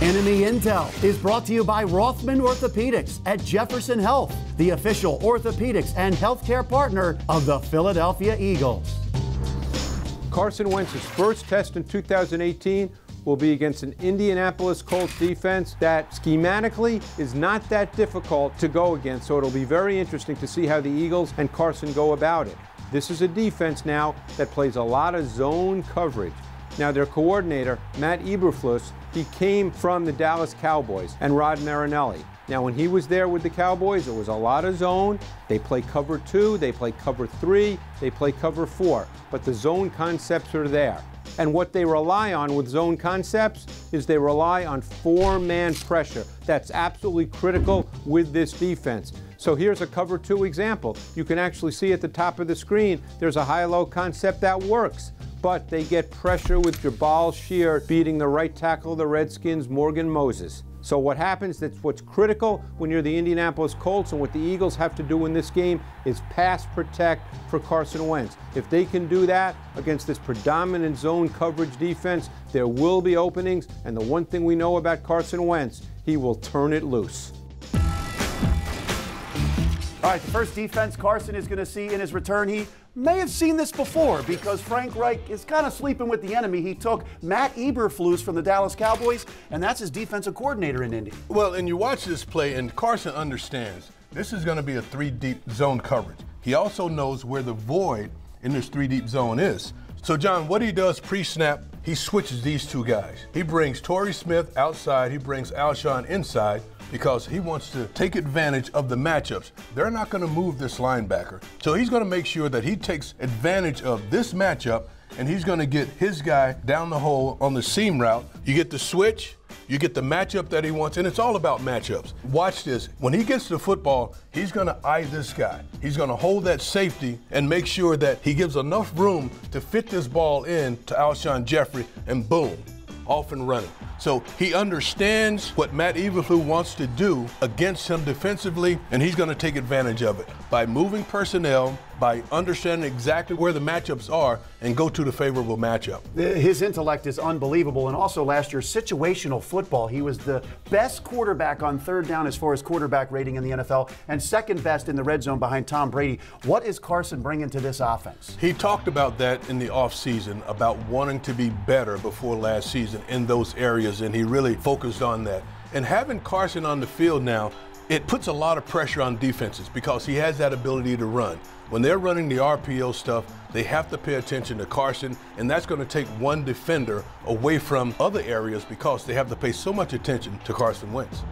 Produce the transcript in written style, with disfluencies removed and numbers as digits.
Enemy Intel is brought to you by Rothman Orthopedics at Jefferson Health, the official orthopedics and healthcare partner of the Philadelphia Eagles. Carson Wentz's first test in 2018 will be against an Indianapolis Colts defense that schematically is not that difficult to go against, so it'll be very interesting to see how the Eagles and Carson go about it. This is a defense now that plays a lot of zone coverage. Now, their coordinator, Matt Eberflus, he came from the Dallas Cowboys and Rod Marinelli. Now, when he was there with the Cowboys, it was a lot of zone. They play cover 2, they play cover 3, they play cover 4, but the zone concepts are there. And what they rely on with zone concepts is they rely on 4-man pressure. That's absolutely critical with this defense. So here's a cover 2 example. You can actually see at the top of the screen, there's a high-low concept that works. But they get pressure with Jabal Shear beating the right tackle of the Redskins, Morgan Moses. So what happens, that's what's critical when you're the Indianapolis Colts, and what the Eagles have to do in this game is pass protect for Carson Wentz. If they can do that against this predominant zone coverage defense, there will be openings, and the one thing we know about Carson Wentz, he will turn it loose. All right, the first defense Carson is going to see in his return, he may have seen this before because Frank Reich is kind of sleeping with the enemy. He took Matt Eberflus from the Dallas Cowboys, and that's his defensive coordinator in Indy. Well, and you watch this play, and Carson understands this is going to be a 3-deep zone coverage. He also knows where the void in this 3-deep zone is. So, John, what he does pre-snap, he switches these two guys. He brings Torrey Smith outside, he brings Alshon inside, because he wants to take advantage of the matchups. They're not going to move this linebacker. So he's going to make sure that he takes advantage of this matchup, and he's going to get his guy down the hole on the seam route. You get the switch, you get the matchup that he wants, and it's all about matchups. Watch this. When he gets the football, he's going to eye this guy. He's going to hold that safety and make sure that he gives enough room to fit this ball in to Alshon Jeffrey, and boom, off and running. So he understands what Matt Eberflus wants to do against him defensively, and he's going to take advantage of it by moving personnel, by understanding exactly where the matchups are, and go to the favorable matchup. His intellect is unbelievable, and also last year, situational football. He was the best quarterback on third down as far as quarterback rating in the NFL, and second best in the red zone behind Tom Brady. What is Carson bringing to this offense? He talked about that in the offseason, about wanting to be better before last season in those areas, and he really focused on that. And having Carson on the field now, it puts a lot of pressure on defenses because he has that ability to run. When they're running the RPO stuff, they have to pay attention to Carson, and that's going to take one defender away from other areas because they have to pay so much attention to Carson Wentz.